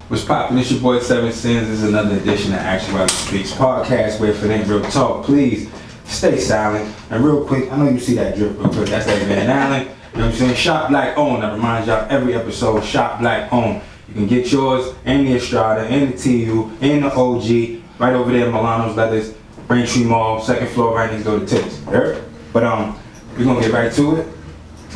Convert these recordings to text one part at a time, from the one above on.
What's poppin'? It's your boy Seven Sins. This is another edition of Actuality Speaks podcast where if it ain't real talk, please stay silent. And real quick, I know you see that drip real quick. That's that Van Allen. You know what I'm saying? Shop Black Owned. I remind y'all every episode, Shop Black Owned. You can get yours and the Estrada and the TU and the OG right over there in Milano's Leathers, Braintree Mall, second floor, right next door to Tips. Heard? But we're gonna get right to it.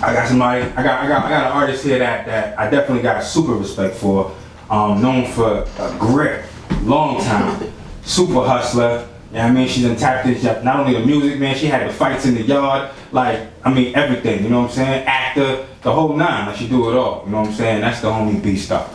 I got somebody. I got an artist here that I definitely got super respect for. Known for a grip, long time, super hustler. You know what I mean? She's tapped into not only the music, man, she had the fights in the yard, like, I mean, everything, you know what I'm saying? Actor, the whole nine, like she do it all, you know what I'm saying? That's the homie BSTAR.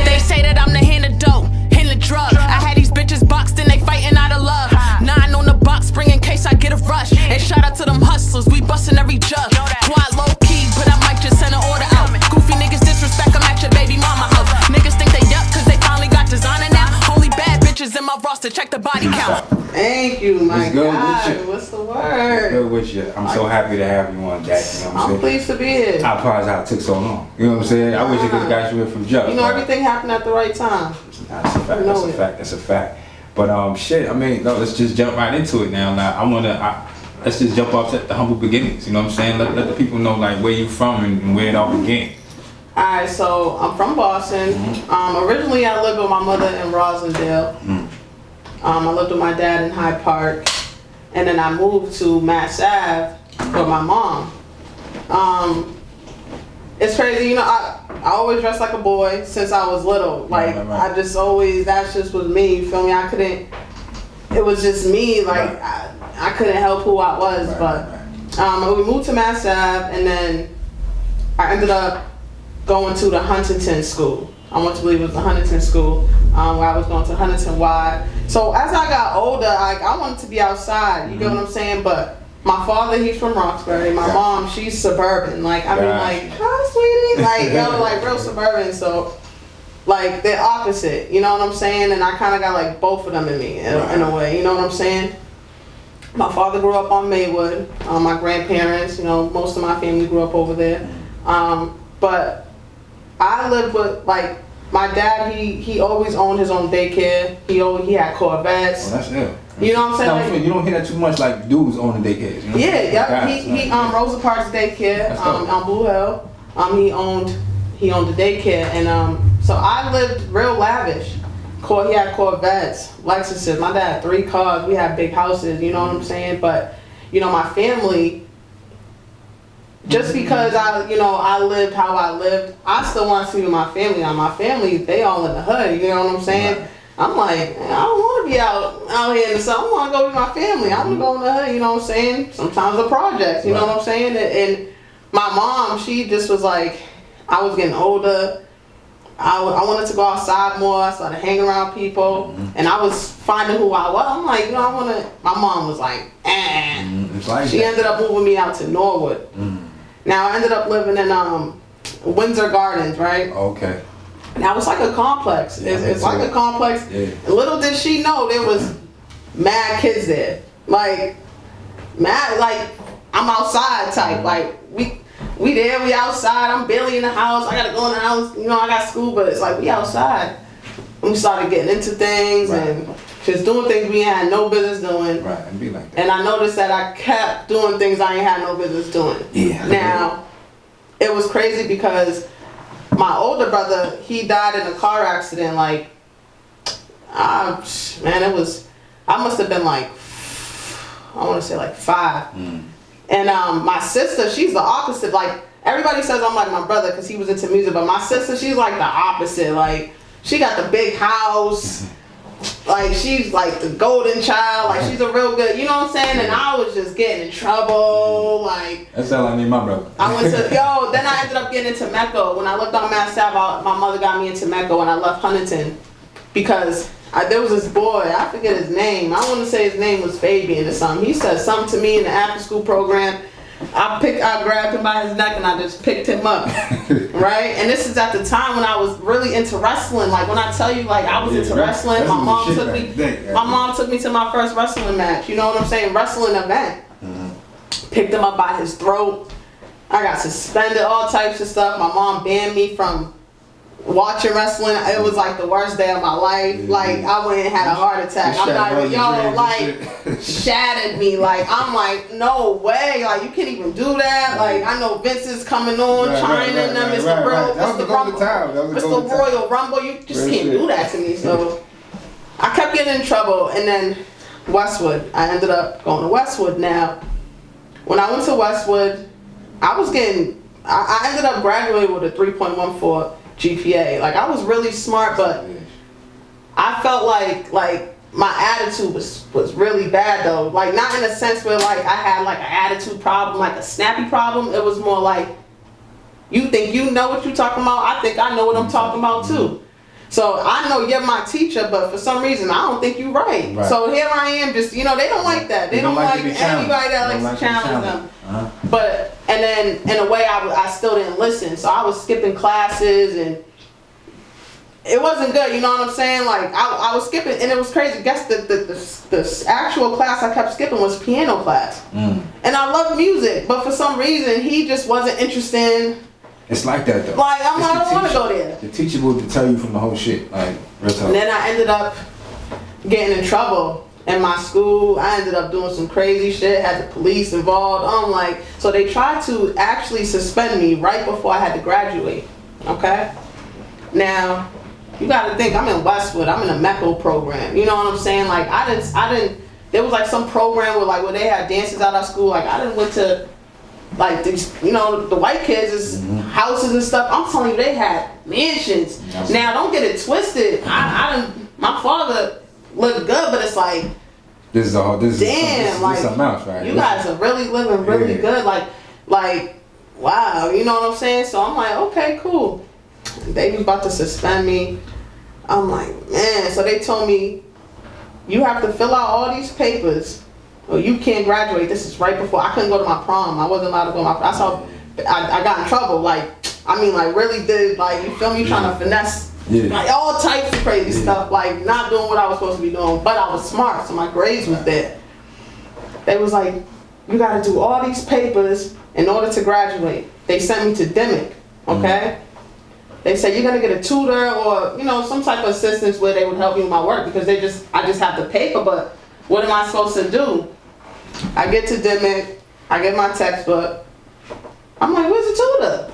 They say that I'm the hand of dope, hand of drug. I had these bitches boxed and they fighting out of love. 9 on the box spring in case I get a rush. And shout out to them hustlers, we bustin' every jug. Quiet low key, but I might just send an order out. Goofy niggas disrespect, I'm at your baby mama house. Niggas think they up cause they finally got designer now. Only bad bitches in my roster, check the body count. Thank you, my God. What's the word? Good with you. I'm so happy to have you on that. You know what I'm saying? I'm pleased to be here. I apologize how it took so long. You know what I'm saying? I wish I could have got you in from jump. You know, everything happened at the right time. That's a fact. That's a fact. That's a fact. But shit. I mean, no, let's just jump right into it now. Let's just jump off at the humble beginnings. You know what I'm saying? Let the people know like where you from and where it all began. Alright, so I'm from Boston. Originally I lived with my mother in Rosendale. I lived with my dad in Hyde Park. And then I moved to Mass Ave with my mom. It's crazy, you know, I always dressed like a boy since I was little. Like, I just always, that just was me, you feel me? I couldn't, it was just me, like, I couldn't help who I was. We moved to Mass Ave, and then I ended up going to the Huntington School. I want to believe it was the Huntington School, where I was going to Huntington Y. So as I got older, I wanted to be outside, you get what I'm saying? But my father, he's from Roxbury. My mom, she's suburban. Like, I mean, like, hi, sweetie. Like, yo, like, real suburban. So, like, they're opposite, you know what I'm saying? And I kind of got, like, both of them in me, in a way, you know what I'm saying? My father grew up on Maywood. My grandparents, you know, most of my family grew up over there. But I lived with, like, my dad, he always owned his own daycare. He had Corvettes. Oh, that's it. You know what I'm saying? Like, you don't hear that too much, like dudes owning daycares. You know? Yeah, he Rosa Parks Daycare on Blue Hill. He owned the daycare, and so I lived real lavish. He had Corvettes, Lexuses. My dad had 3 cars. We had big houses. You know what I'm saying? But you know, my family. Just because I lived how I lived, I still want to see my family. Now my family, they all in the hood. You know what I'm saying? Right. I'm like, I don't want to be out here in the sun. I want to go with my family. I want to go in the hood. You know what I'm saying? Sometimes the projects. You know what I'm saying? And my mom, she just was like, I was getting older. I wanted to go outside more. I started hanging around people, and I was finding who I was. I'm like, I want to. My mom was like, she ended up moving me out to Norwood. Now I ended up living in Windsor Gardens, right? Okay. Now it's like a complex. It's like a complex. Yeah. Little did she know there was mad kids there. Like mad, like I'm outside type. Like we there, we outside. I'm barely in the house. I gotta go in the house. You know, I got school, but it's like we outside. And we started getting into things and just doing things we ain't had no business doing. Right, and be like that. And I noticed that I kept doing things I ain't had no business doing. Yeah. Now, it was crazy because my older brother, he died in a car accident. Like, I must have been like, I want to say like 5. And my sister, she's the opposite. Like, everybody says I'm like my brother because he was into music, but my sister, she's like the opposite. Like, she got the big house. Like, she's like the golden child. Like, she's a real good, you know what I'm saying? And I was just getting in trouble. Like, that's how I need my brother. I went to, then I ended up getting into Mecco. When I lived on Mass Ave, my mother got me into Mecco when I left Huntington. Because there was this boy, I forget his name. I want to say his name was Fabian or something. He said something to me in the after school program. I grabbed him by his neck and I just picked him up, right? And this is at the time when I was really into wrestling. Like, when I tell you, like, I was into wrestling, my mom took me to my first wrestling match. You know what I'm saying? Wrestling event. Picked him up by his throat. I got suspended, all types of stuff. My mom banned me from watching wrestling. It was like the worst day of my life. Like I went and had a heart attack. I'm not even, shattered me. Like I'm like, no way. Like you can't even do that. Like I know Vince is coming on, China and them. It's the real, it's the Rumble. It's the Royal Rumble. You just can't do that to me. So I kept getting in trouble, and then Westwood. I ended up going to Westwood. Now, when I went to Westwood, I ended up graduating with a 3.14 GPA. Like I was really smart, but I felt like my attitude was really bad though. Like not in a sense where like I had like an attitude problem, like a snappy problem. It was more like, you think you know what you're talking about? I think I know what I'm talking about too. So I know you're my teacher, but for some reason I don't think you're right. So here I am, just they don't like that. They don't like anybody that likes to challenge them. But and then in a way I still didn't listen. So I was skipping classes and it wasn't good. You know what I'm saying? Like I was skipping, and it was crazy. Guess the actual class I kept skipping was piano class, and I love music, but for some reason he just wasn't interested. It's like that though. Like I don't want to go there. The teacher will deter you from the whole shit. Like real talk. And then I ended up getting in trouble in my school. I ended up doing some crazy shit. Had the police involved. I'm like, so they tried to actually suspend me right before I had to graduate. Okay. Now, you got to think I'm in Westwood. I'm in a MECO program. You know what I'm saying? Like I didn't. There was like some program where they had dances out of school. Like I didn't went to. Like these, the white kids' houses and stuff. I'm telling you, they had mansions. Now, don't get it twisted. My father looked good, but it's like, this is something else, right? You guys are really living really good. Like, wow, you know what I'm saying? So I'm like, okay, cool. They was about to suspend me. I'm like, man. So they told me, you have to fill out all these papers. Well, you can't graduate. This is right before I couldn't go to my prom. I wasn't allowed to go to my prom. That's how I got in trouble. Like really did, like, you feel me, trying to finesse, like all types of crazy stuff, like not doing what I was supposed to be doing, but I was smart, so my grades was there. They was like, you got to do all these papers in order to graduate. They sent me to Dimmick, okay? They said you're gonna get a tutor or some type of assistance where they would help me with my work because I just have the paper, but what am I supposed to do? I get to Dimmick, I get my textbook. I'm like, where's the tutor?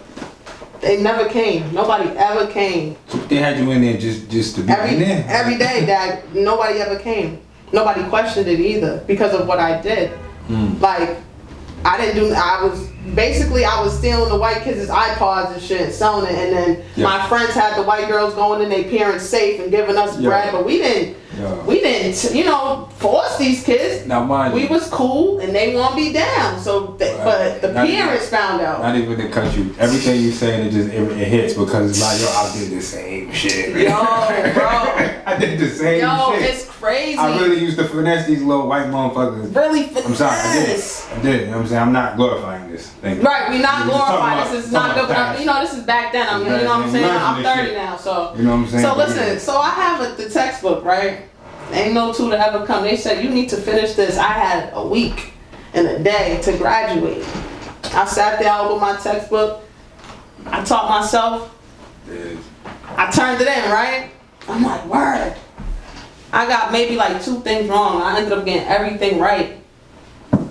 They never came. Nobody ever came. So they had you in there just to be in there? Every day, Dad. Nobody ever came. Nobody questioned it either because of what I did. Like, I was stealing the white kids' iPods and shit and selling it, and then my friends had the white girls going in their parents' safe and giving us bread, but we didn't force these kids. Now mind we was cool and they won't be down. So but the parents found out. Not even to cut you. Everything you saying it hits because it's like, I did the same shit. Yo, bro. I did the same shit. Yo, it's crazy. I really used to finesse these little white motherfuckers. Really finesse. I'm sorry, I did. You know what I'm saying? I'm not glorifying this thing. Right, we're not glorifying this. Is not good, but this is back then. You know what I'm saying? I'm 30 now, so. You know what I'm saying? So listen, so I have the textbook, right? Ain't no tutor ever come. They said, you need to finish this. I had a week and a day to graduate. I sat there with my textbook. I taught myself. I turned it in, right? I'm like, word. I got maybe like 2 things wrong. I ended up getting everything right.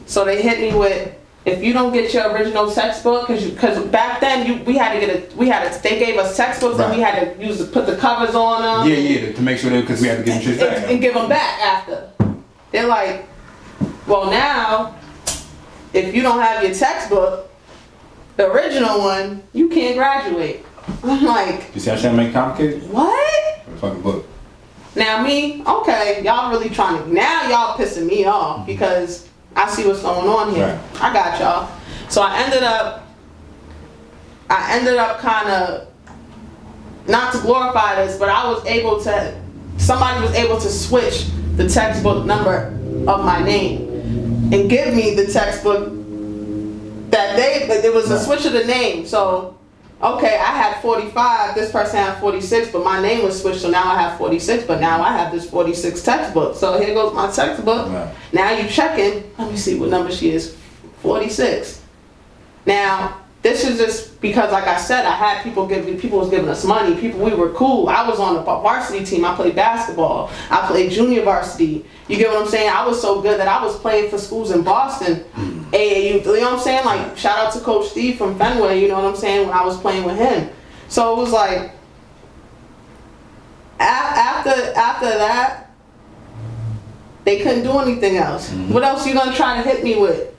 So they hit me with, if you don't get your original textbook, because back then they gave us textbooks and we had to put the covers on them. Yeah, to make sure because we had to give them shit back. And give them back after. They're like, well now, if you don't have your textbook, the original one, you can't graduate. I'm like, you see how shit make complicated? What? Fucking book. Now me, okay, y'all really now y'all pissing me off because I see what's going on here. Right. I got y'all. So I ended up kind of, not to glorify this, but somebody was able to switch the textbook number of my name and give me the textbook that there was a switch of the name. So, okay, I had 45, this person had 46, but my name was switched, so now I have 46, but now I have this 46 textbook. So here goes my textbook. Now you checking, let me see what number she is, 46. Now, this is just because, like I said, I had people was giving us money. We were cool. I was on the varsity team. I played basketball. I played junior varsity. You get what I'm saying? I was so good that I was playing for schools in Boston. AAU, you know what I'm saying? Like, shout out to Coach Steve from Fenway, you know what I'm saying, when I was playing with him. So it was like, after that, they couldn't do anything else. What else you gonna try to hit me with?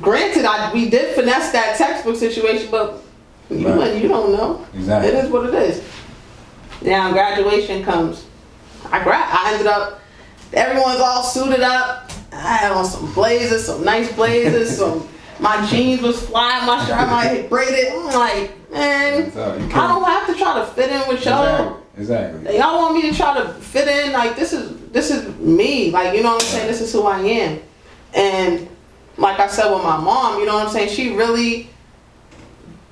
Granted, we did finesse that textbook situation, but you don't know. Exactly. It is what it is. Now graduation comes. I ended up, everyone's all suited up. I had on some blazers, some nice blazers, my jeans was flying, my shirt, my braided. I'm like, man, I don't have to try to fit in with y'all. Exactly. Y'all want me to try to fit in? Like, this is me. Like, you know what I'm saying? This is who I am. And like I said with my mom, you know what I'm saying? She really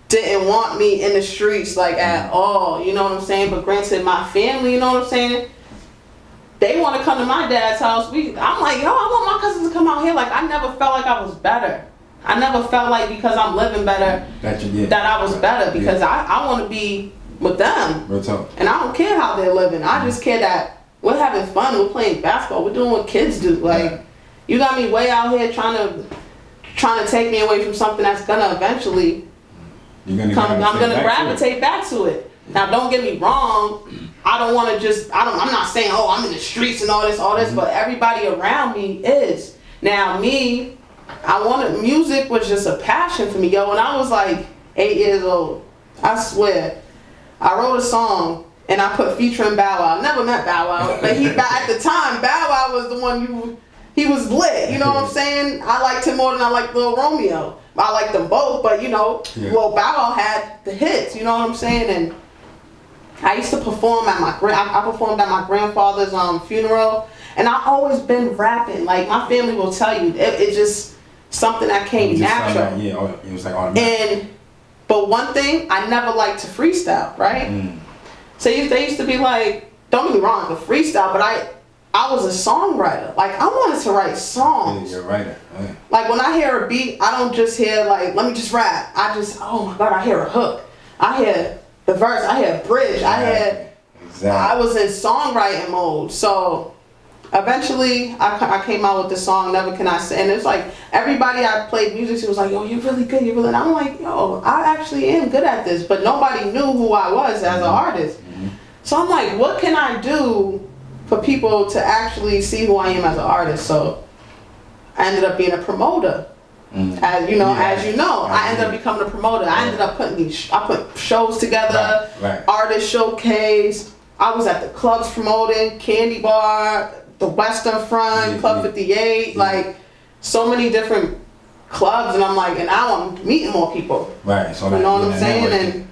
didn't want me in the streets, like, at all. You know what I'm saying? But granted, my family, you know what I'm saying? They want to come to my dad's house. I'm like, yo, I want my cousins to come out here. Like, I never felt like I was better. I never felt like because I'm living better that I was better, because I want to be with them. And I don't care how they're living. I just care that we're having fun. We're playing basketball. We're doing what kids do. Like, you got me way out here trying to take me away from something that's gonna eventually I'm gonna gravitate back to it. Now, don't get me wrong. I don't want to I'm not saying, oh, I'm in the streets and all this, but everybody around me is. Now, me, music was just a passion for me. Yo, when I was like 8 years old, I swear, I wrote a song and I put featuring Bow Wow. I never met Bow Wow, but at the time, Bow Wow was the one he was lit, you know what I'm saying? I liked him more than I liked Lil Romeo. I liked them both, but well, Bow Wow had the hits, you know what I'm saying? And I used to perform at I performed at my grandfather's funeral, and I always been rapping. Like, my family will tell you, it's just something that came natural. It was like automatic. But one thing, I never liked to freestyle, right? So they used to be like, don't get me wrong, the freestyle, but I was a songwriter. Like, I wanted to write songs. You're a writer. Like, when I hear a beat, I don't just hear, like, let me just rap. Oh my God, I hear a hook. I hear the verse. I hear a bridge. I was in songwriting mode. So eventually, I came out with the song, Never Can I Say. And it's like, everybody I played music to was like, yo, you're really good. You're really. And I'm like, yo, I actually am good at this. But nobody knew who I was as an artist. So I'm like, what can I do for people to actually see who I am as an artist? So I ended up being a promoter. As you know, I ended up becoming a promoter. I ended up I put shows together, artist showcase. I was at the clubs promoting, Candy Bar, the Western Front, Club 58, like so many different clubs. And I'm like, and now I'm meeting more people. Right. So you know what I'm saying? And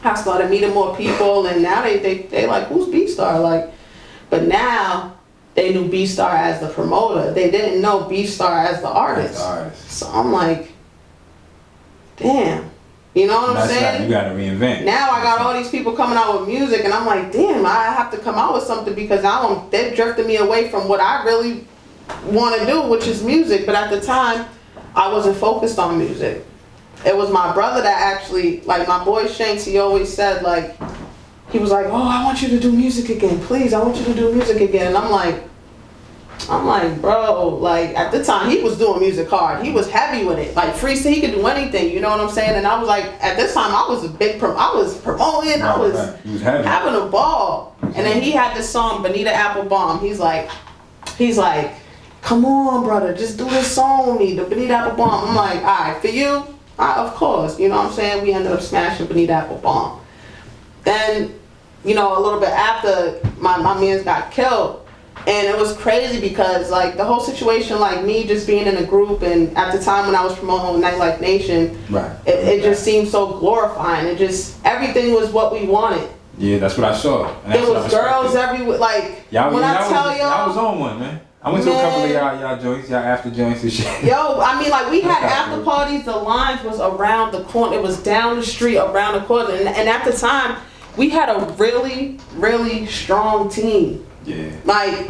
I started meeting more people, and now they like, who's BSTAR? Like, but now they knew BSTAR as the promoter. They didn't know BSTAR as the artist. So I'm like, damn. You know what I'm saying? Right. You gotta reinvent. Now I got all these people coming out with music, and I'm like, damn, I have to come out with something, because now they've drifted me away from what I really want to do, which is music. But at the time, I wasn't focused on music. It was my brother that actually, like my boy Shanks, he always said, like, he was like, oh, I want you to do music again. Please, I want you to do music again. And I'm like, bro, like, at the time, he was doing music hard. He was heavy with it. Like, freestyle, he could do anything, you know what I'm saying? And I was like, at this time, I was promoting, I was having a ball. And then he had this song, Bonita Applebaum. He's like, come on, brother, just do this song with me, the Bonita Applebaum. I'm like, all right, for you, of course, you know what I'm saying? We ended up smashing Bonita Applebaum. Then, you know, a little bit after, my mans got killed. And it was crazy because, like, the whole situation, like, me just being in a group, and at the time when I was promoting Nightlife Nation, it just seemed so glorifying. It just, everything was what we wanted. Yeah, that's what I saw. There was girls everywhere, like, I was on one, man. I went to a couple of y'all joints, y'all after joints and shit. Yo, I mean, like, we had after parties, the lines was around the corner. It was down the street, around the corner. And at the time, we had a really, really strong team. Yeah. Like,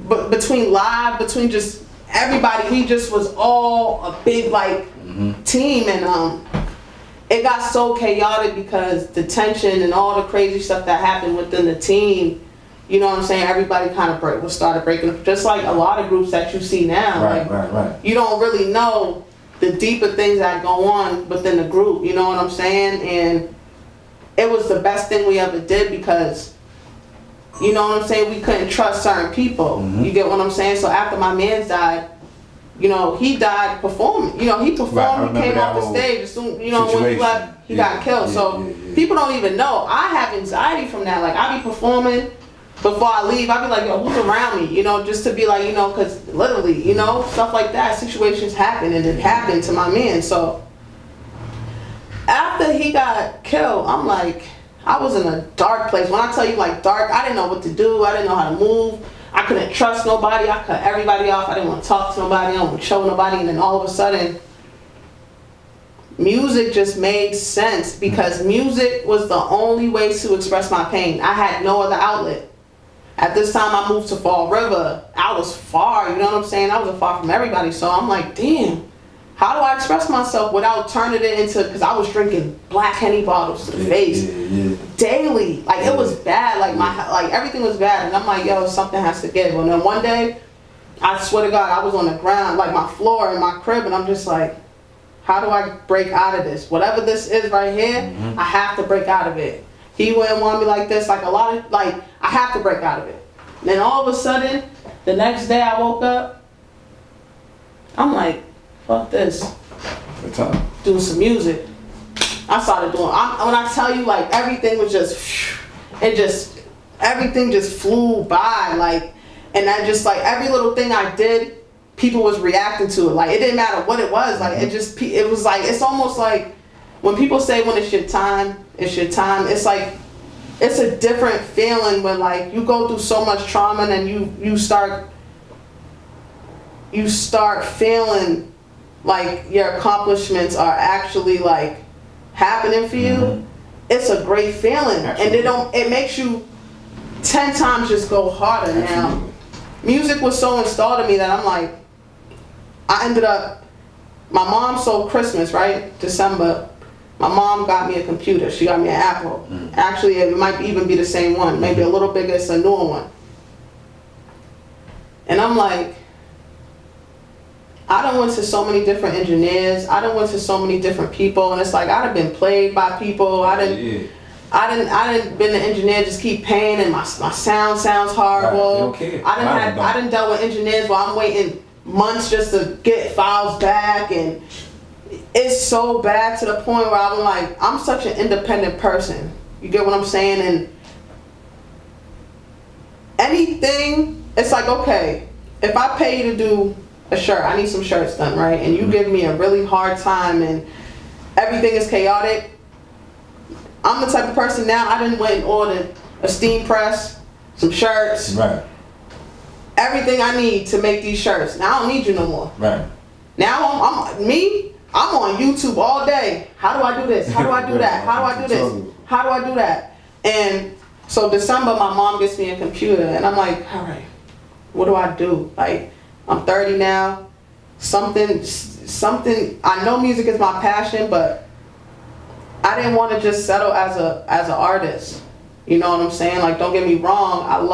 between just everybody, we just was all a big, like, team, and it got so chaotic because the tension and all the crazy stuff that happened within the team. You know what I'm saying? Everybody kind of started breaking up, just like a lot of groups that you see now. Right. You don't really know the deeper things that go on within the group. You know what I'm saying? And it was the best thing we ever did because, you know what I'm saying, we couldn't trust certain people. You get what I'm saying? So after my man's died, you know, he died performing. You know, he performed, he came off the stage. As soon, you know, when he left, he got killed. So people don't even know. I have anxiety from that. Like, I be performing. Before I leave, I'd be like, yo, who's around me? You know, just to be like, you know, because literally, you know, stuff like that, situations happen, and it happened to my man. So after he got killed, I'm like, I was in a dark place. When I tell you, like, dark, I didn't know what to do. I didn't know how to move. I couldn't trust nobody. I cut everybody off. I didn't want to talk to nobody. I didn't want to show nobody. And then all of a sudden, music just made sense because music was the only way to express my pain. I had no other outlet. At this time, I moved to Fall River. I was far, you know what I'm saying? I was far from everybody. So I'm like, damn, how do I express myself without turning it into, because I was drinking black Henny bottles to the face daily. Like, it was bad. Like, everything was bad. And I'm like, yo, something has to give. And then one day, I swear to God, I was on the ground, like my floor in my crib, and I'm just like, how do I break out of this? Whatever this is right here, I have to break out of it. He wouldn't want me like this, like a lot of, like, I have to break out of it. And then all of a sudden, the next day I woke up, I'm like, fuck this. What's up? Doing some music. I started doing, when I tell you, like, everything was just, everything just flew by, like, and I just, like, every little thing I did, people was reacting to it. Like, it didn't matter what it was, like, it was like, it's almost like, when people say when it's your time, it's your time. It's like, it's a different feeling when, like, you go through so much trauma and then you start feeling like your accomplishments are actually, like, happening for you. It's a great feeling. Absolutely. And it makes you 10 times just go harder. Absolutely. Now, music was so installed in me that I'm like, I ended up, my mom sold Christmas, right? December. My mom got me a computer. She got me an Apple. Actually, it might even be the same one. Maybe a little bigger. It's a newer one. And I'm like, I done went to so many different engineers. I done went to so many different people. And it's like, I done been played by people. I done been the engineer, just keep paying, and my sound sounds horrible. Right. I done dealt with engineers while I'm waiting months just to get files back, and it's so bad to the point where I'm like, I'm such an independent person. You get what I'm saying? And anything, it's like, okay, if I pay you to do a shirt, I need some shirts done, right? And you give me a really hard time and everything is chaotic. I'm the type of person now, I done went and ordered a steam press, some shirts. Right. Everything I need to make these shirts. Now I don't need you no more. Right. Now I'm on YouTube all day. How do I do this? How do I do that? How do I do this? How do I do that? And so December, my mom gets me a computer, and I'm like, all right, what do I do? Like, I'm 30 now. Something. I know music is my passion, but I didn't want to just settle as an artist. You know what I'm saying? Like, don't get me wrong. I'm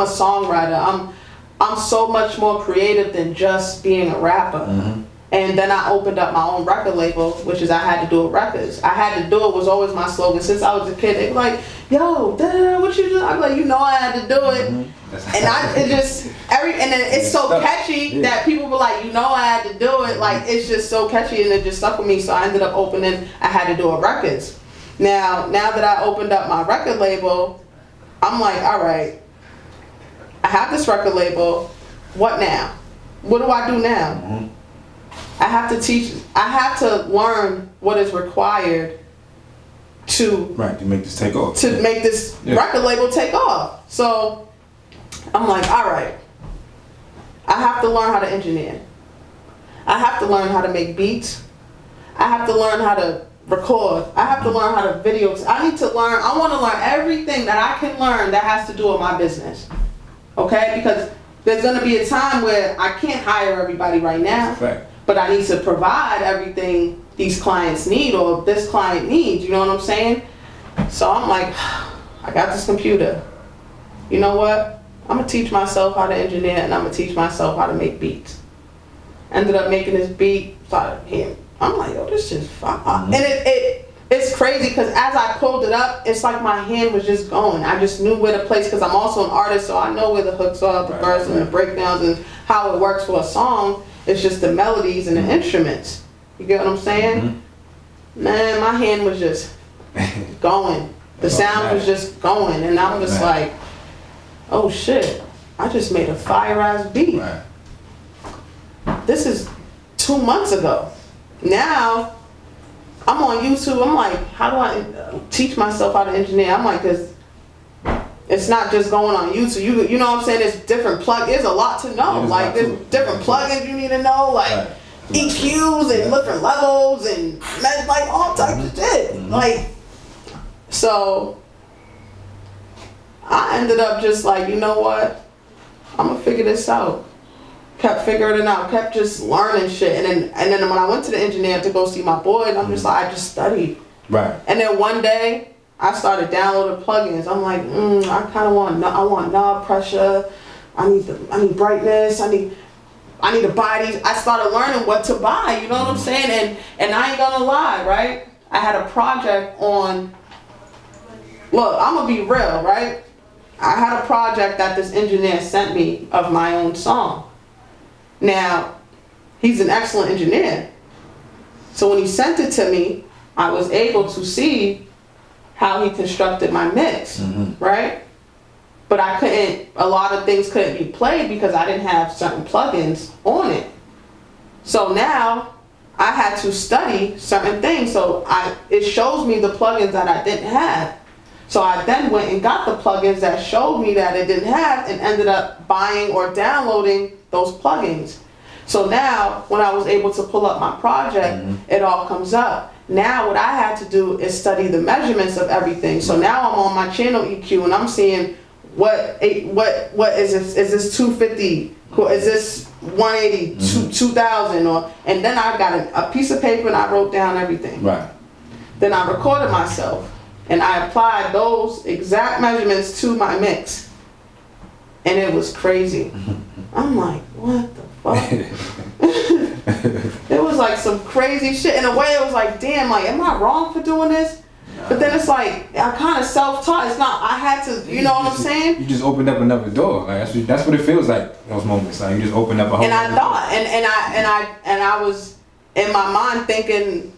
a songwriter. I'm so much more creative than just being a rapper. And then I opened up my own record label, which is I Had to Do It Records. I Had to Do It was always my slogan since I was a kid. They were like, yo, what you do? I'm like, you know I had to do it. And then it's so catchy that people were like, you know I had to do it. Like, it's just so catchy, and it just stuck with me. So I ended up opening I Had to Do It Records. Now that I opened up my record label, I'm like, all right, I have this record label. What now? What do I do now? I have to learn what is required to make this take off. To make this record label take off. So I'm like, all right, I have to learn how to engineer. I have to learn how to make beats. I have to learn how to record. I have to learn how to video. I want to learn everything that I can learn that has to do with my business. Okay? Because there's going to be a time where I can't hire everybody right now. but I need to provide everything these clients need or this client needs, you know what I'm saying? So I'm like, I got this computer. You know what? I'm gonna teach myself how to engineer and I'm gonna teach myself how to make beats. Ended up making this beat, started hearing. I'm like, yo, this is fire. And it's crazy because as I pulled it up, it's like my hand was just going. I just knew where to place because I'm also an artist, so I know where the hooks are, the verse and the breakdowns and how it works for a song. It's just the melodies and the instruments. You get what I'm saying? Man, my hand was just going. The sound was just going, and I'm just like, oh shit, I just made a fire ass beat. This is 2 months ago. Now, I'm on YouTube, I'm like, how do I teach myself how to engineer? I'm like, cause it's not just going on YouTube. You know what I'm saying? There's different there's a lot to know. Like there's different plugins you need to know, like EQs and different levels and like all types of shit. Like, so I ended up just like, you know what? I'm gonna figure this out. Kept figuring it out, kept just learning shit. And then when I went to the engineer to go see my boy, and I'm just like, I just studied. Right. And then one day, I started downloading plugins. I'm like, I kind of want knob pressure. I need brightness. I need to buy these. I started learning what to buy. You know what I'm saying? And I ain't gonna lie, right? I had a project on. Look, I'm gonna be real, right? I had a project that this engineer sent me of my own song. Now, he's an excellent engineer. So when he sent it to me, I was able to see how he constructed my mix, right? But a lot of things couldn't be played because I didn't have certain plugins on it. So now I had to study certain things. So it shows me the plugins that I didn't have. So I then went and got the plugins that showed me that it didn't have and ended up buying or downloading those plugins. So now when I was able to pull up my project, it all comes up. Now what I had to do is study the measurements of everything. So now I'm on my channel EQ and I'm seeing what is this? Is this 250? Is this 180? 2000? And then I got a piece of paper and I wrote down everything. Right. Then I recorded myself and I applied those exact measurements to my mix. And it was crazy. I'm like, what the fuck? It was like some crazy shit. In a way, it was like, damn, like, am I wrong for doing this? But then it's like, I kind of self-taught. It's not, I had to, you know what I'm saying? You just opened up another door. Like that's what it feels like, those moments. Like you just opened up a whole. And I thought, and I was in my mind thinking,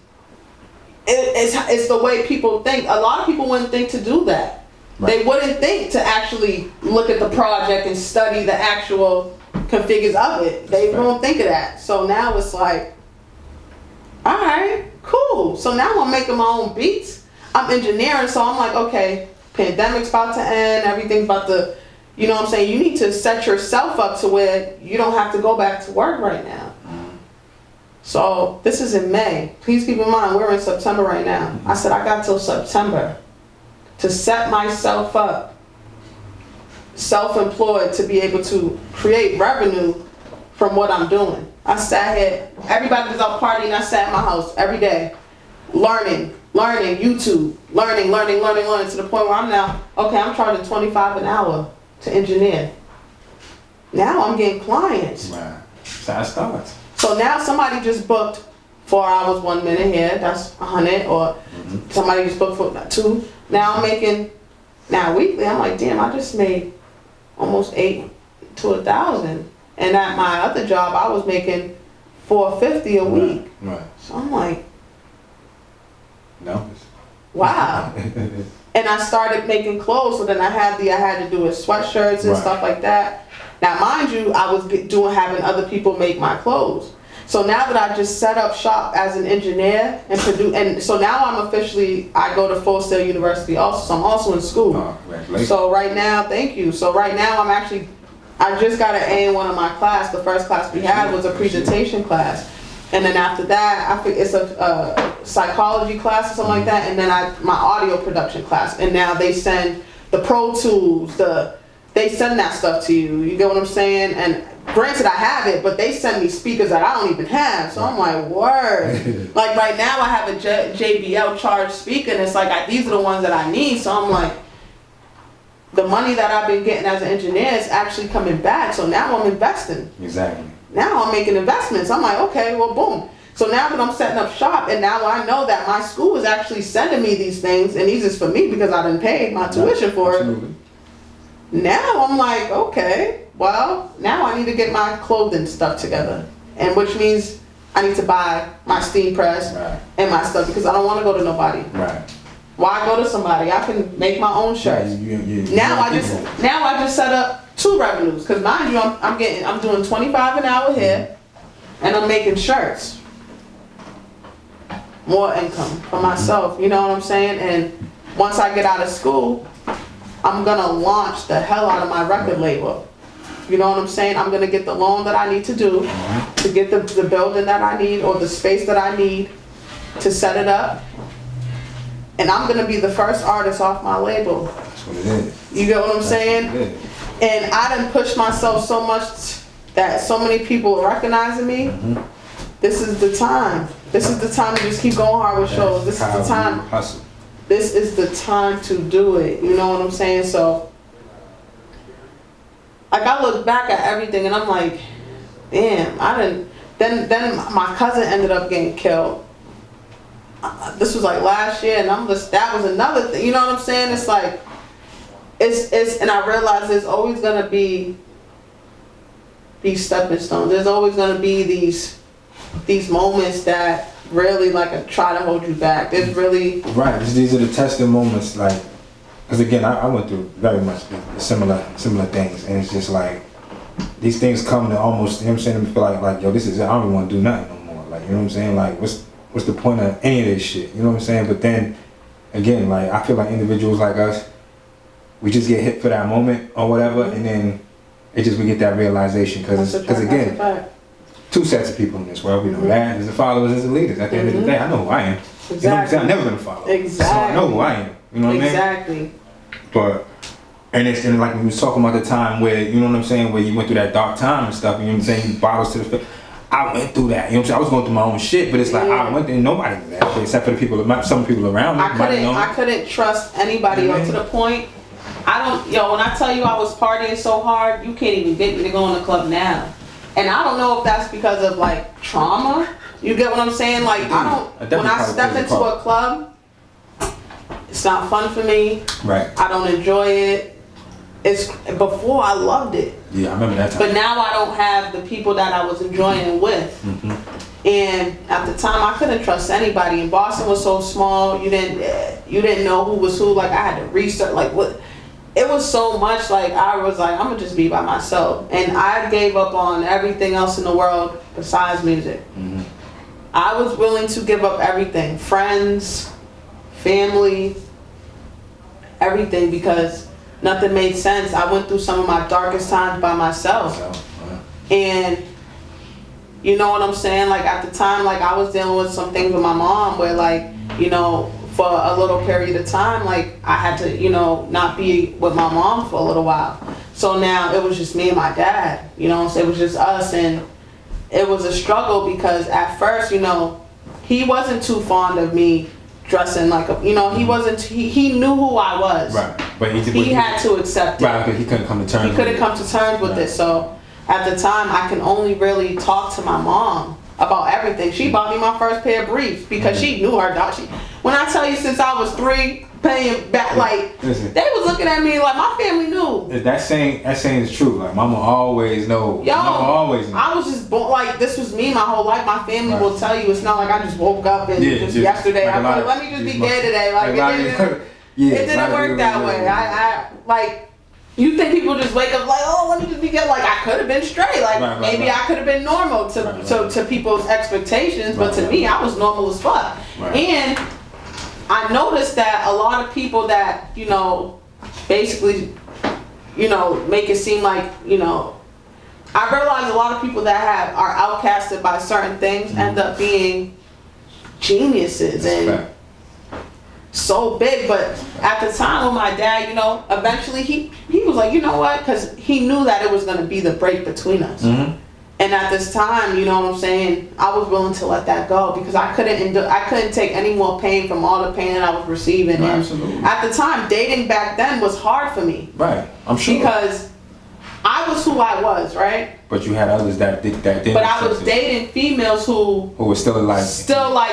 it's the way people think. A lot of people wouldn't think to do that. Right. They wouldn't think to actually look at the project and study the actual configures of it. They won't think of that. So now it's like, all right, cool. So now I'm making my own beats. I'm engineering, so I'm like, okay, pandemic's about to end, everything's about to, you know what I'm saying? You need to set yourself up to where you don't have to go back to work right now. So this is in May. Please keep in mind, we're in September right now. I said I got till September to set myself up, self-employed, to be able to create revenue from what I'm doing. I sat here, everybody was out partying, I sat in my house every day, learning YouTube, learning, to the point where I'm now, okay, I'm charging $25 an hour to engineer. Now I'm getting clients. Right. So that starts. So now somebody just booked 4 hours, 1 minute here, that's 100, or somebody just booked for 2. Now I'm making, weekly, I'm like, damn, I just made almost 8 to 1,000. And at my other job, I was making $450 a week. Right. So I'm like, no. Wow. And I started making clothes, so then I had to do it sweatshirts and stuff like that. Now, mind you, I was having other people make my clothes. So now that I just set up shop as an engineer and produce, and so now I'm officially, I go to Full Sail University also, so I'm also in school. Oh, so right now, thank you. So right now I just got an A in one of my class. The first class we had was a presentation class. And then after that, I think it's a psychology class or something like that. And then my audio production class. And now they send the Pro Tools, they send that stuff to you. You get what I'm saying? And Granted, I have it, but they send me speakers that I don't even have. So I'm like, word. Like right now, I have a JBL charged speaker, and it's like these are the ones that I need. So I'm like, the money that I've been getting as an engineer is actually coming back. So now I'm investing. Exactly. Now I'm making investments. I'm like, okay, well, boom. So now that I'm setting up shop, and now I know that my school is actually sending me these things, and these is for me because I done paid my tuition for it. Now I'm like, okay, well, now I need to get my clothing stuff together, and which means I need to buy my steam press and my stuff because I don't want to go to nobody. Right. Why go to somebody? I can make my own shirts. Now I just set up 2 revenues because mind you, I'm doing $25 an hour here, and I'm making shirts. More income for myself, you know what I'm saying? And once I get out of school, I'm gonna launch the hell out of my record label. You know what I'm saying? I'm gonna get the loan that I need to do to get the building that I need or the space that I need to set it up. And I'm gonna be the first artist off my label. That's what it is. You get what I'm saying? And I done pushed myself so much that so many people are recognizing me. This is the time. This is the time to just keep going hard with shows. This is the time. Hustle. This is the time to do it. You know what I'm saying? So, like, I look back at everything and I'm like, damn, I didn't. Then my cousin ended up getting killed. This was like last year, and that was another thing. You know what I'm saying? It's like, and I realized there's always gonna be these stepping stones. There's always gonna be these moments that really like try to hold you back. There's really these are the testing moments, like, because again, I went through very much similar things, and it's just like these things come to almost, you know what I'm saying, to feel like yo, this is it. I don't even want to do nothing no more. Like, you know what I'm saying? Like, what's the point of any of this shit? You know what I'm saying? But then again, like, I feel like individuals like us, we just get hit for that moment or whatever, and then we get that realization because again. 2 sets of people in this world. We know that. There's the followers, there's the leaders. At the end of the day, I know who I am. Exactly. You know what I'm saying? I've never been a follower. Exactly. So I know who I am. You know what I mean? Exactly. But, and like when we was talking about the time where, you know what I'm saying, where you went through that dark time and stuff, you know what I'm saying, bottles to the face. I went through that. You know what I'm saying? I was going through my own shit, but it's like, I went through, nobody did that shit except for the people, some people around me. I couldn't trust anybody up to the point. When I tell you I was partying so hard, you can't even get me to go in the club now. And I don't know if that's because of like trauma. You get what I'm saying? Like when I step into a club, it's not fun for me. Right. I don't enjoy it. Before I loved it. Yeah, I remember that time. But now I don't have the people that I was enjoying it with. And at the time I couldn't trust anybody. And Boston was so small, you didn't know who was who. Like I had to research like what. It was so much, like, I was like, I'm gonna just be by myself. And I gave up on everything else in the world besides music. I was willing to give up everything. Friends, family, everything, because nothing made sense. I went through some of my darkest times by myself. And you know what I'm saying? Like, at the time, like, I was dealing with some things with my mom where, like, you know, for a little period of time, like I had to, you know, not be with my mom for a little while. So now it was just me and my dad, you know, so it was just us, and it was a struggle because at first, you know, he wasn't too fond of me dressing like a, you know, he knew who I was. Right. But he had to accept it. Right, because he couldn't come to terms. He couldn't come to terms with it. So at the time, I can only really talk to my mom about everything. She bought me my first pair of briefs because she knew her dog. When I tell you, since I was 3, paying back, like, listen, they was looking at me like my family knew. That saying is true. Like, mama always know. Mama always know. I was just born, like, this was me my whole life. My family will tell you, it's not like I just woke up and just yesterday, I thought, let me just be gay today. Like, it didn't work that way. I like, you think people just wake up like, oh, let me just be gay. Like, I could have been straight. Like, maybe I could have been normal to people's expectations, but to me, I was normal as fuck. And I noticed that a lot of people that, you know, basically, you know, make it seem like, you know, I realize a lot of people that are outcasted by certain things end up being geniuses. And so big. But at the time with my dad, you know, eventually he was like, you know what? Because he knew that it was going to be the break between us. Mm-hmm. And at this time, you know what I'm saying, I was willing to let that go because I couldn't take any more pain from all the pain that I was receiving. Right, and absolutely. at the time, dating back then was hard for me. Right, I'm sure. Because I was who I was, right? But you had others that didn't. But I was dating females who were still like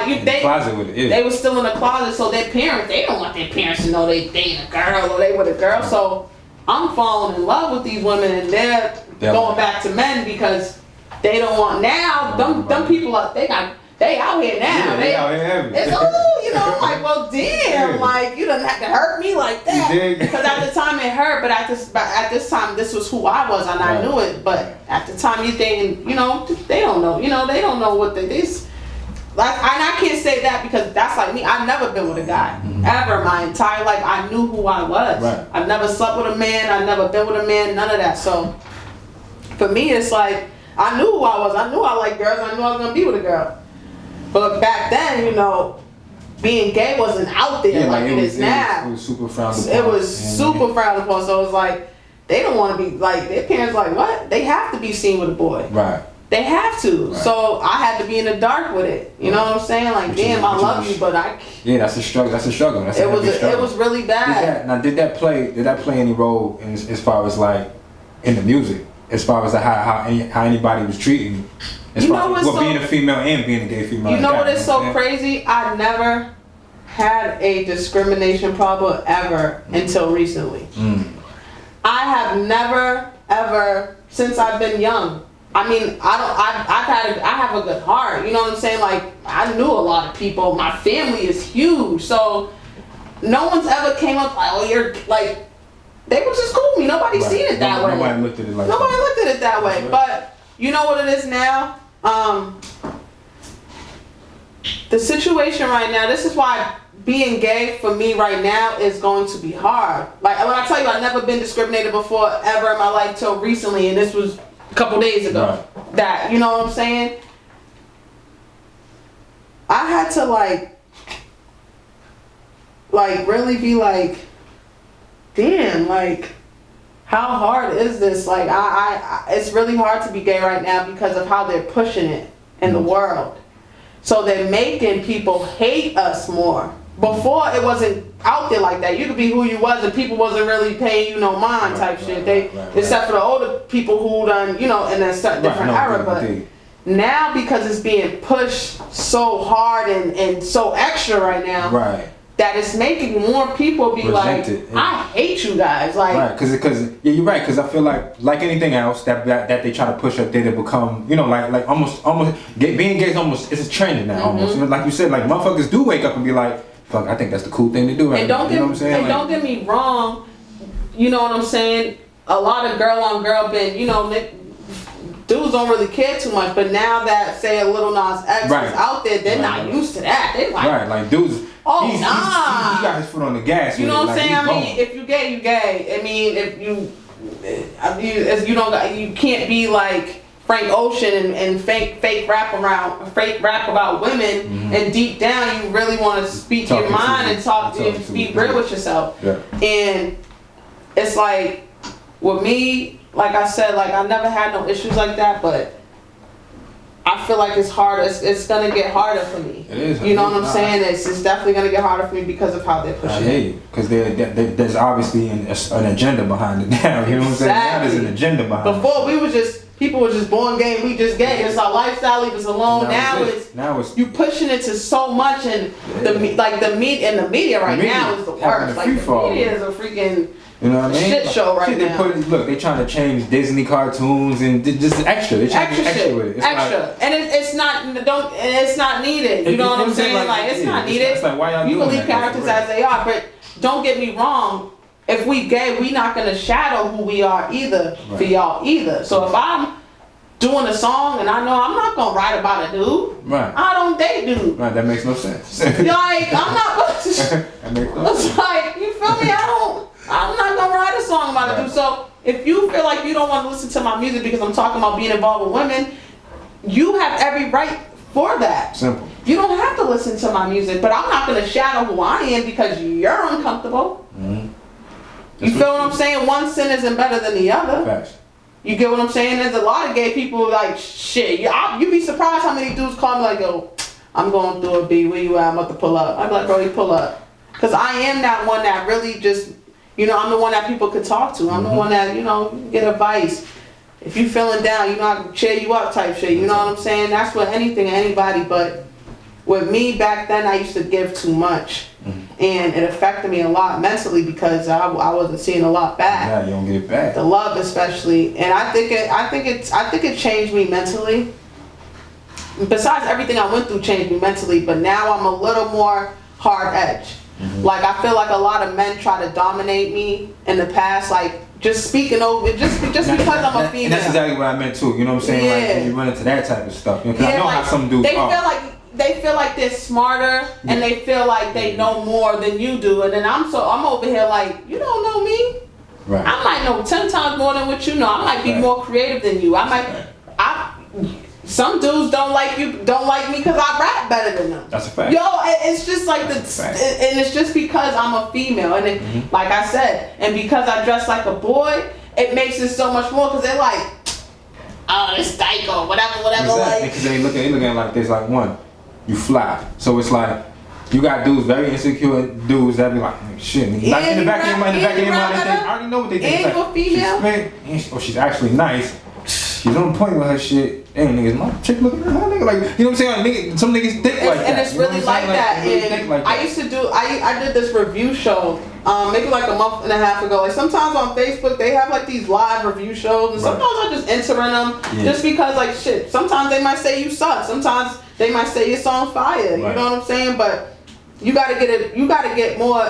in the closet with it. Yeah. They were still in the closet, so their parents, they don't want their parents to know they dating a girl or they with a girl. So I'm falling in love with these women, and they're going back to men because they don't want now. Them people are they out here now. Yeah, they out here heavy. It's you know, like, well, damn, like you don't have to hurt me like that. Because at the time it hurt, but at this time this was who I was and I knew it. But at the time you thinking, you know, they don't know. You know, they don't know what this. Like, and I can't say that because that's like me. I've never been with a guy ever my entire life. I knew who I was. Right. I've never slept with a man. I've never been with a man. None of that. So for me, it's like I knew who I was. I knew I liked girls. I knew I was gonna be with a girl. But back then, you know, being gay wasn't out there like it is now. It was super frowned upon. It was super frowned upon. So it was like they don't want to be like their parents. Like what? They have to be seen with a boy. Right. They have to. Right. So I had to be in the dark with it. You know what I'm saying? Like, damn, I love you, but I. Yeah, that's a struggle. That's a struggle. It was really bad. Did that play any role in, as far as like in the music? As far as how anybody was treating you? As far as being a female and being a gay female. You know what is so crazy? I never had a discrimination problem ever until recently. I have never ever since I've been young. I mean, I have a good heart. You know what I'm saying? Like I knew a lot of people. My family is huge, so no one's ever came up like, oh, you're like. They were just cool with me. Nobody seen it that way. Nobody looked at it like Nobody looked at it that way. But you know what it is now? The situation right now, this is why being gay for me right now is going to be hard. Like when I tell you I've never been discriminated before ever in my life till recently, and this was a couple days ago. Right. That, you know what I'm saying? I had to like really be like, damn, like, how hard is this? Like, it's really hard to be gay right now because of how they're pushing it in the world. So they're making people hate us more. Before, it wasn't out there like that. You could be who you was and people wasn't really paying you no mind type shit. Except for the older people who done, you know, in a certain different era. But now, because it's being pushed so hard and so extra right now. Right. That it's making more people be like, I hate you guys. Like, right, because you're right. Because I feel like anything else that they try to push up there to become, you know, like almost being gay is almost it's a trend now. Almost, you know, like you said, like motherfuckers do wake up and be like, fuck, I think that's the cool thing to do. Right? And don't get me wrong. You know what I'm saying? A lot of girl on girl been, you know, dudes don't really care too much. But now that say a Lil Nas X is out there, they're not used to that. They like like dudes. Oh, he got his foot on the gas. You know what I'm saying? I mean, if you gay, you gay. I mean, if you can't be like Frank Ocean and fake rap about women, and deep down you really want to speak your mind and be real with yourself. Yeah. And it's like with me, like I said, like I never had no issues like that, but I feel like it's harder. It's gonna get harder for me. It is. You know what I'm saying? It's definitely gonna get harder for me because of how they're pushing. I hate it because there's obviously an agenda behind it now. You know what I'm saying? Now there's an agenda behind it. Before people were just born gay. We just gay. It's our lifestyle. Leave us alone. Now it's you pushing it to so much, and the media right now is the worst. Like the media is a freaking. You know what I mean? Shit show right now. They trying to change Disney cartoons and just extra. They're trying to do extra with it. It's extra, like, and it's not needed. You know what I'm saying? Like it's not needed. It's like, why y'all you can leave characters as they are, but don't get me wrong. If we gay, we not gonna shadow who we are either for y'all either. So if I'm doing a song and I know I'm not gonna write about a dude, right? I don't date dudes. Right, that makes no sense. Like I'm not. That makes no sense. Like you feel me? I'm not gonna write a song about a dude. So if you feel like you don't want to listen to my music because I'm talking about being involved with women, you have every right for that. Simple. You don't have to listen to my music, but I'm not gonna shadow who I am because you're uncomfortable. You feel what I'm saying? One sin isn't better than the other. Facts. You get what I'm saying? There's a lot of gay people like, shit, you be surprised how many dudes call me like, yo, I'm going through a B, where you at? I'm about to pull up. I'm like, bro, you pull up. Because I am that one that really just, you know, I'm the one that people could talk to. I'm the one that, you know, get advice. If you feeling down, you know, I can cheer you up type shit. You know what I'm saying? That's with anything, anybody. But with me back then, I used to give too much. And it affected me a lot mentally because I wasn't seeing a lot back. Yeah, you don't get it back. The love especially. And I think it changed me mentally. Besides everything I went through changed me mentally, but now I'm a little more hard edge. Like I feel like a lot of men try to dominate me in the past, like just speaking over just because I'm a female. And that's exactly what I meant too. You know what I'm saying? Yeah. Like you run into that type of stuff. You know, 'cause I know like, how some dudes are. They feel like they're smarter and they feel like they know more than you do, and then I'm over here like, you don't know me. Right. I might know 10 times more than what you know. I might be more creative than you. Some dudes don't like me because I rap better than them. That's a fact. Yo, it's just like and it's just because I'm a female, and it, like I said, and because I dress like a boy, it makes it so much more because they're like, oh, this dyke whatever. Exactly. Like, Because they looking at it like this, like one, you fly. So it's like you got dudes, very insecure dudes that be like, shit. Like in the back of your mind, they think, I already know what they think. And like, female. she's actually nice. She's on point with her shit. Damn, niggas, my chick looking at her nigga like, you know what I'm saying? Nigga, some niggas think like that. And it's really like that. And I used to do, I did this review show, maybe like a month and a half ago. Like sometimes on Facebook, they have like these live review shows, and sometimes I just enter in them just because like shit. Sometimes they might say you suck. Sometimes they might say your song's fire. You know what I'm saying? But you gotta get more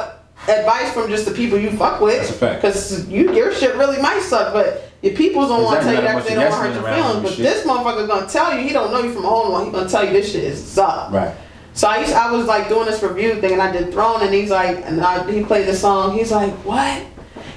advice from just the people you fuck with. That's a fact. Because your shit really might suck, but your people don't want to tell you that because they don't want to hurt your feelings. But this motherfucker gonna tell you, he don't know you from a hole in one. He gonna tell you this shit is suck. Right. So I was like doing this review thing, and I did Throne, and he's like, he played the song. He's like, what?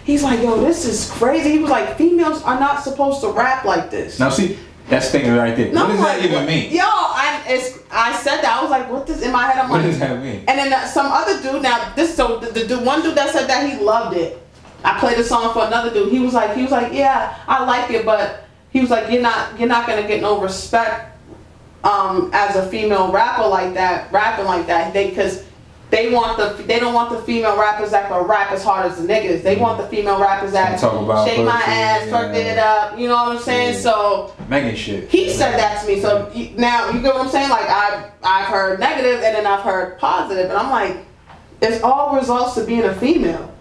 He's like, yo, this is crazy. He was like, females are not supposed to rap like this. Now see, that's statement right there. No, what does that even mean? Yo, I said that. I was like, what does in my head? I'm what like, does that mean? And then some other dude. Now the one dude that said that he loved it. I played a song for another dude. He was like, yeah, I like it, but he was like, you're not gonna get no respect as a female rapper like that, rapping like that. Because they don't want the female rappers that can rap as hard as the niggas. They want the female rappers that shake my ass, twerk it up. You know what I'm saying? Yeah. So Megan shit. he said that to me. So now you get what I'm saying? Like I've heard negative and then I've heard positive, and I'm like, it's all results to being a female.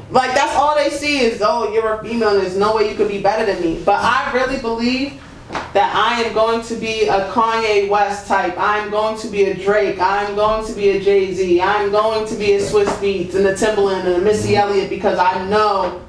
Like that's all they see is, oh, you're a female and there's no way you could be better than me. But I really believe that I am going to be a Kanye West type. I'm going to be a Drake. I'm going to be a Jay-Z. I'm going to be a Swiss Beats and a Timbaland and a Missy Elliott because I know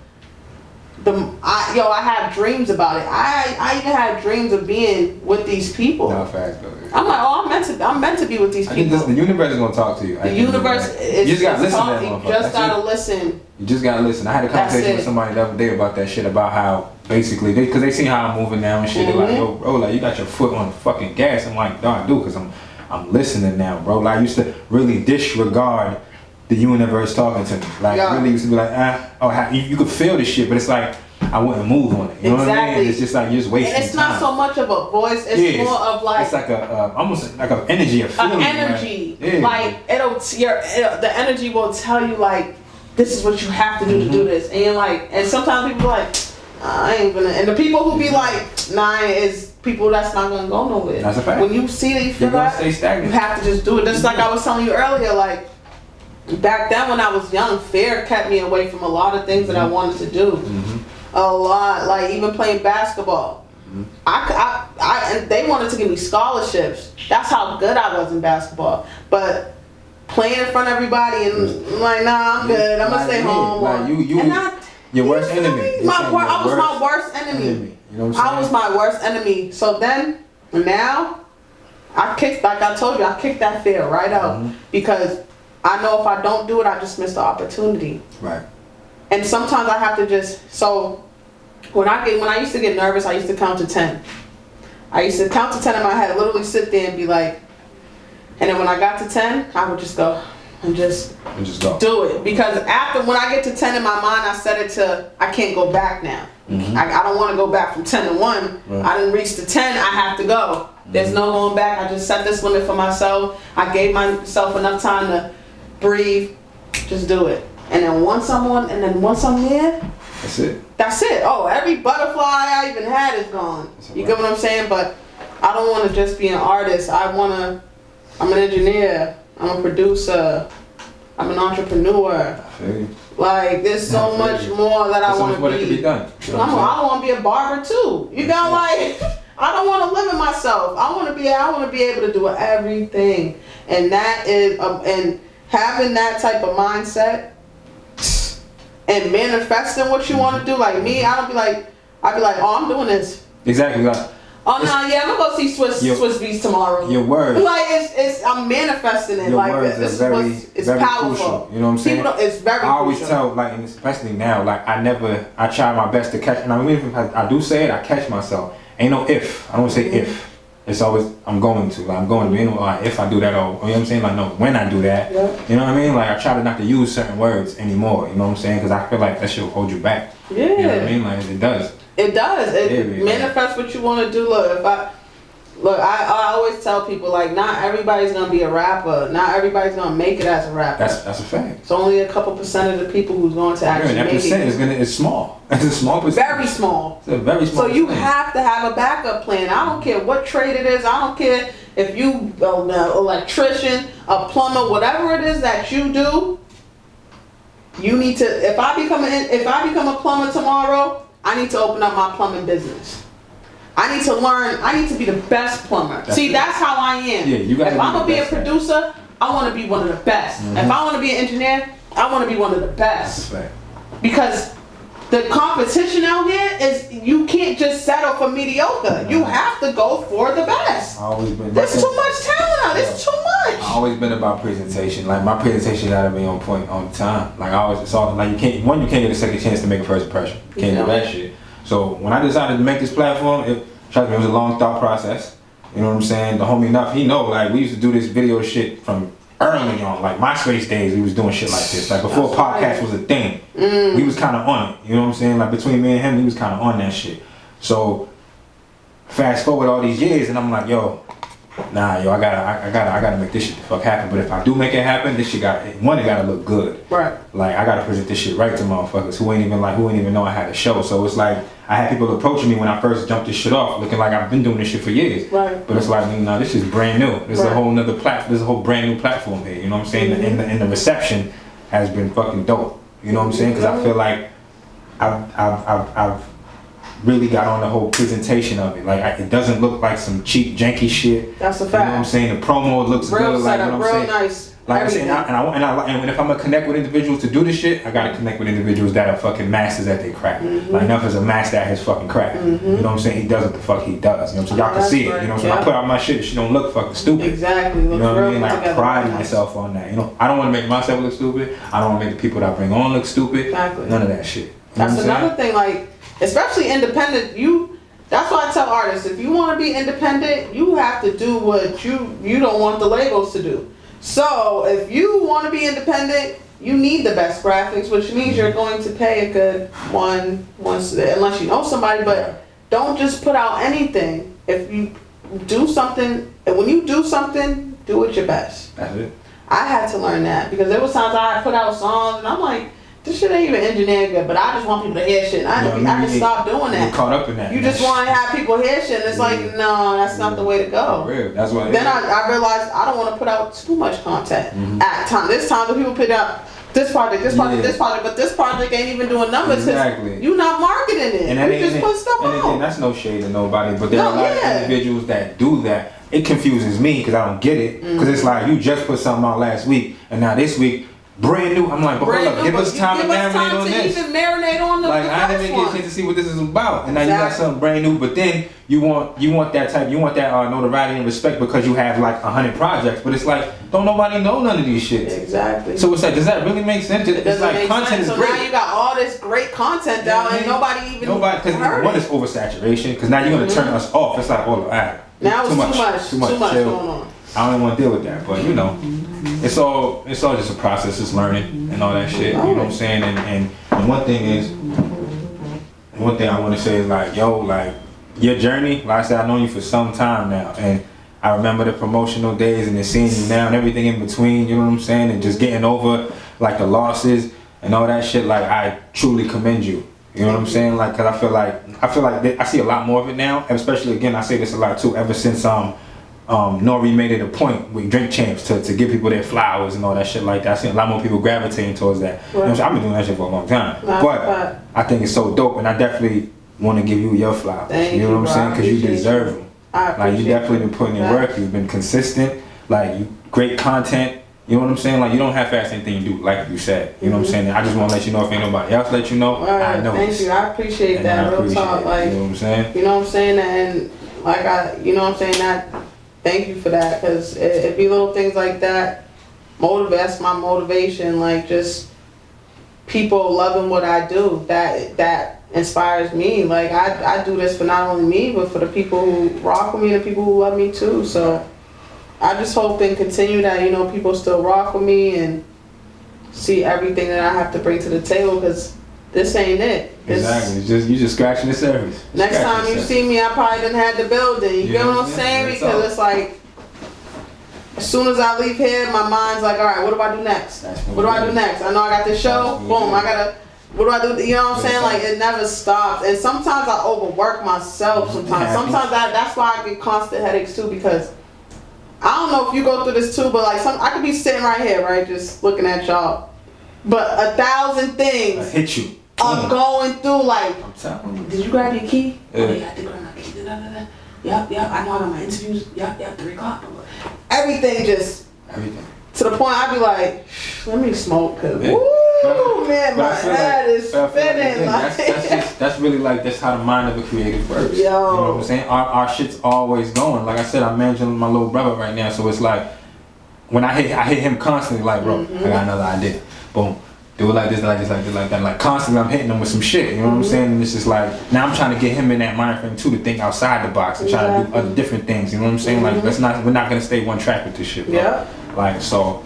I have dreams about it. I even had dreams of being with these people. No, facts though. I'm like, oh, I'm meant to be with these people. The universe is gonna talk to you. The universe is you just gotta listen talking. to that motherfucker. You just gotta listen. You just gotta listen. I had a conversation with somebody the other day about that shit, about how basically because they see how I'm moving now and shit. They're like, yo, bro, like you got your foot on the fucking gas. I'm like, no, I do, because I'm listening now, bro. Like I used to really disregard the universe talking to me. Like really used to be like, you could feel the shit, but it's like I wouldn't move on it. You know what I mean? It's just like you're just wasting time. And it's not so much of a voice. It's more of like, it's like a almost like an energy, a feeling. Energy. Like the energy will tell you like, this is what you have to do to do this. And you're like, and sometimes people are like, I ain't gonna. And the people who be like, nah, is people that's not gonna go nowhere. That's a fact. When you see that you feel that, stay stagnant. you have to just do it. Just like I was telling you earlier, like back then when I was young, fear kept me away from a lot of things that I wanted to do. A lot, like even playing basketball. And they wanted to give me scholarships. That's how good I was in basketball. But playing in front of everybody and I'm like, nah, I'm good. I'm gonna stay home. Like your worst enemy. I was my worst enemy. You know what I'm saying? I was my worst enemy. So then, now, I kicked that fear right out because I know if I don't do it, I just miss the opportunity. Right. And sometimes I have to when I used to get nervous, I used to count to 10. I used to count to 10 in my head, literally sit there and be like, And then when I got to 10, I would just go and just go. do it. Because when I get to 10 in my mind, I set it to, I can't go back now. I don't want to go back from 10 to 1. Right. I didn't reach the 10, I have to go. There's no going back. I just set this limit for myself. I gave myself enough time to breathe. Just do it. And then once I'm there, that's it. That's it. Oh, every butterfly I even had is gone. You get what I'm saying? But I don't want to just be an artist. I'm an engineer. I'm a producer. I'm an entrepreneur. Like, there's so much more that I want to be. Can be done. I want to be a barber too. You got like, I don't want to limit myself. I want to be able to do everything, and that is and having that type of mindset and manifesting what you want to do. Like me, I'd be like, oh, I'm doing this. Exactly. Like, oh no, yeah, I'm gonna go see Swiss Beats tomorrow. Your words, like I'm manifesting it. Your like words this are it's very powerful. Crucial. You know what I'm saying? It's very crucial. I always tell, like, and especially now, like I try my best to catch, and I mean, if I do say it, I catch myself. Ain't no if. I don't say if. It's always I'm going to. Like, I'm going to. You know, like, if I do that, or you know what I'm saying? Like, no, when I do that. Yeah. You know what I mean? Like, I try to not to use certain words anymore. You know what I'm saying? Because I feel like that shit will hold you back. Yeah. You know what I mean? Like, it does. It does. It manifests what you want to do. Look, I always tell people, like, not everybody's gonna be a rapper. Not everybody's gonna make it as a rapper. That's a fact. It's only a couple percent of the people who's going to actually make it. And that percent is small. It's a small percent. Very small. It's a very small. So you have to have a backup plan. I don't care what trade it is. I don't care if you an electrician, a plumber, whatever it is that you do. You need to. If I become a plumber tomorrow, I need to open up my plumbing business. I need to learn. I need to be the best plumber. That's how I am. Yeah, you gotta if I'm gonna be a producer, I want to be one of the best. If I want to be an engineer, I want to be one of the best. That's fact. Because the competition out here is, you can't just settle for mediocre. You have to go for the best. There's too much talent out. There's too much. I've always been about presentation. Like, my presentation gotta be on point on time. Like, it's all like you can't get a second chance to make a first impression. You can't do that shit. So when I decided to make this platform, it was a long thought process. You know what I'm saying? The homie Nuff, he know, like, we used to do this video shit from early on, like MySpace days. We was doing shit like this. Like, before podcast was a thing, we was kind of on it. You know what I'm saying? Like, between me and him, he was kind of on that shit. So fast forward all these years, and I'm like, I gotta make this shit the fuck happen. But if I do make it happen, this shit it gotta look good. Right. Like, I gotta present this shit right to motherfuckers who ain't even know I had a show. So it's like, I had people approaching me when I first jumped this shit off, looking like I've been doing this shit for years. Right. But it's like, this is brand new. This is a whole nother platform. There's a whole brand new platform here. You know what I'm saying? And the reception has been fucking dope. You know what I'm saying? Because I feel like I've really got on the whole presentation of it. Like, it doesn't look like some cheap, janky shit. That's a fact. You know what I'm saying? The promo looks real good. Setup, like, you know what I'm saying? Nice. Like I said, and if I'm gonna connect with individuals to do this shit, I gotta connect with individuals that are fucking masters at their craft. Like, Nuff is a master at his fucking craft. You know what I'm saying? He does what the fuck he does. You know what I'm saying? Y'all can see it. You know what I'm saying? I put out my shit, she don't look fucking stupid. Exactly. You know what I mean? Like, I pride myself on that. You know, I don't want to make myself look stupid. I don't want to make the people that I bring on look stupid. Exactly. None of that shit. That's another thing. Like, especially independent, that's why I tell artists, if you want to be independent, you have to do what you don't want the labels to do. So if you want to be independent, you need the best graphics, which means you're going to pay a good one unless you know somebody. But don't just put out anything. If you do something, and when you do something, do it your best. That's it. I had to learn that because there was times I put out songs and I'm like, this shit ain't even engineered good, but I just want people to hear shit. I can stop doing that. You're caught up in that. You just want to have people hear shit, and it's like, no, that's not the way to go. For real. That's why. Then I realized I don't want to put out too much content at time. There's times when people put out this project, but this project ain't even doing numbers. Exactly. You're not marketing it. And you just put stuff out. And that's no shade to nobody, but there are a lot of individuals that do that. It confuses me because I don't get it. Because it's like, you just put something out last week, and now this week, brand new. I'm like, but hold up, give us time to marinate on this. Even marinate on the like, I didn't even get a chance to see what this is about, and now you got something brand new. But then you want that notoriety and respect because you have like 100 projects. But it's like, don't nobody know none of these shits. Exactly. So it's like, does that really make sense? It's like, content is great. So now you got all this great content out, and nobody because one is oversaturation. Because now you're gonna turn us off. It's like, oh, all right. Now it's too much going on. I don't want to deal with that. But you know, it's all just a process. It's learning and all that shit. You know what I'm saying? And one thing I want to say is like, yo, like your journey. Like I said, I've known you for some time now, and I remember the promotional days and then seeing you now and everything in between. You know what I'm saying? And just getting over like the losses and all that shit. Like I truly commend you. You know what I'm saying? Like, cause I feel like I see a lot more of it now, and especially again, I say this a lot too. Ever since Nori made it a point with Drink Champs to give people their flowers and all that shit like that. I see a lot more people gravitating towards that. You know what I'm saying? I've been doing that shit for a long time, but I think it's so dope, and I definitely want to give you your flowers. Thank you know what I'm saying? Because you deserve them. Like you definitely been putting in work. You've been consistent. Like you great content. You know what I'm saying? Like you don't have fast anything you do, like you said. You know what I'm saying? I just want to let you know if ain't nobody else let you know. I know. Thank you. I appreciate that. Real talk. Like, you know what I'm saying? You know what I'm saying? And like you know what I'm saying? That thank you for that, because it be little things like that. That's my motivation. Like just people loving what I do. That inspires me. Like I do this for not only me, but for the people who rock with me and the people who love me too. So I just hope and continue that, you know, people still rock with me and see everything that I have to bring to the table, because this ain't it. Exactly. You just scratching the surface. Next time you see me, I probably done had the building. You get what I'm saying? Because it's like, as soon as I leave here, my mind's like, all right, what do I do next? What do I do next? I know I got this show. Boom, what do I do? You know what I'm saying? Like, it never stops. And sometimes I overwork myself sometimes. Sometimes that's why I get constant headaches too, because I don't know if you go through this too, but like I could be sitting right here, right, just looking at y'all, but 1,000 things hit you. I'm going through. Like, I'm telling you. Did you grab your key? Yeah. Oh yeah, I did grab my key. Yep. I know I got my interviews. Yep. 3 o'clock. Everything to the point I be like, let me smoke, cause woo, man, my head is spinning. That's really like that's how the mind of a creative works. Yo. You know what I'm saying? Our shit's always going. Like I said, I'm managing my little brother right now, so it's like when I hit him constantly, like, bro, I got another idea. Boom. Do it like this, like that. Like constantly I'm hitting him with some shit. You know what I'm saying? And it's just like now I'm trying to get him in that mind frame too, to think outside the box and try to do other different things. You know what I'm saying? Like we're not gonna stay one track with this shit, bro. Yeah. Like so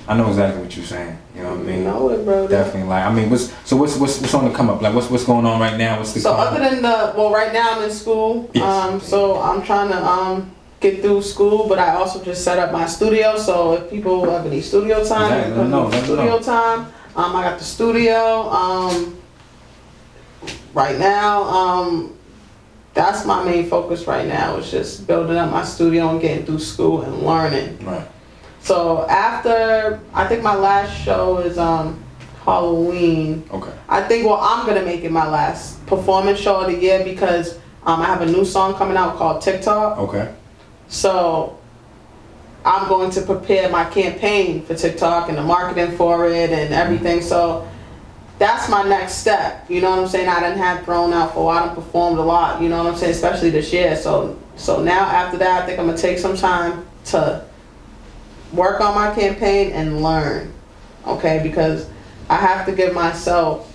I know exactly what you're saying. You know what I mean? Know it, bro. Definitely. Like I mean, what's on the come up? Like what's going on right now? What's the other than right now I'm in school. Yes. So I'm trying to get through school, but I also just set up my studio. So if people have any studio time, time. I got the studio. Right now, that's my main focus right now. Is just building up my studio and getting through school and learning. Right. So after, I think my last show is Halloween. Okay. I think I'm gonna make it my last performance show of the year, because I have a new song coming out called TikTok. Okay. So I'm going to prepare my campaign for TikTok and the marketing for it and everything. So that's my next step. You know what I'm saying? I done had thrown out for a while. I done performed a lot. You know what I'm saying? Especially this year. So now after that, I think I'm gonna take some time to work on my campaign and learn. Okay, because I have to give myself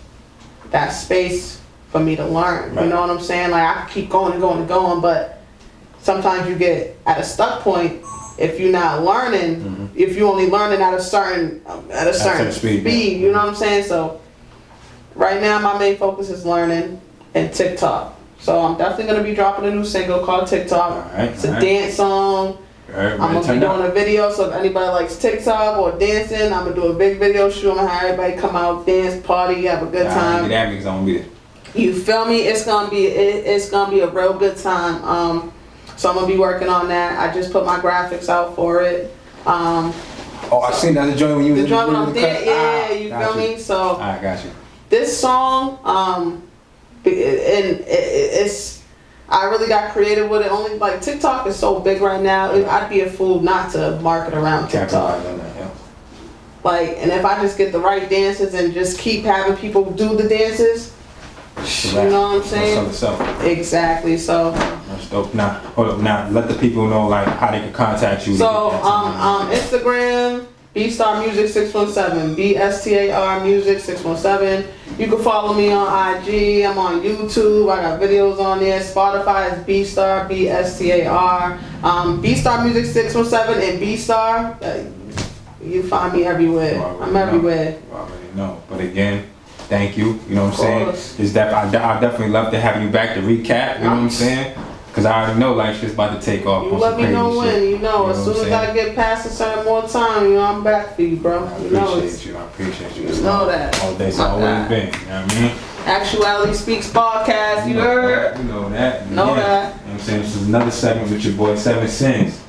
that space for me to learn. Right. You know what I'm saying? Like I can keep going and going and going, but sometimes you get at a stuck point. If you're not learning, if you're only learning at a certain speed, you know what I'm saying? So right now my main focus is learning and TikTok. So I'm definitely gonna be dropping a new single called TikTok. It's a dance song. I'm gonna be doing a video, so if anybody likes TikTok or dancing, I'm gonna do a big video shoot. I'm gonna have everybody come out, dance, party, have a good time. You feel me? It's gonna be a real good time. So I'm gonna be working on that. I just put my graphics out for it. I seen that the joint when you the joint when I'm there. Yeah, you feel me? So I got you. This song, it's I really got creative with it. Only like TikTok is so big right now. I'd be a fool not to market around TikTok. Like, and if I just get the right dances and just keep having people do the dances. You know what I'm saying? Exactly. So that's dope. Now, hold up. Now, let the people know like how they can contact you. So, Instagram, BSTAR Music 617. BSTAR Music 617. You can follow me on IG. I'm on YouTube. I got videos on there. Spotify is BSTAR, BSTAR. BSTAR Music 617 and BSTAR. You find me everywhere. I'm everywhere. You already know. But again, thank you. You know what I'm saying? It's I definitely love to have you back to recap. You know what I'm saying? Because I already know like shit's about to take off. You let me know when. You know, as soon as I get past a certain more time, you know, I'm back for you, bro. I appreciate you. I appreciate you. You know that. All day's always been. You know what I mean? Actuality Speaks podcast. You heard? You know that. Know that. You know what I'm saying? This is another segment with your boy 7 Sins.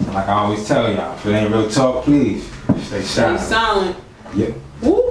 Like I always tell y'all, if it ain't real talk, please stay silent. Stay silent. Yep. Woo!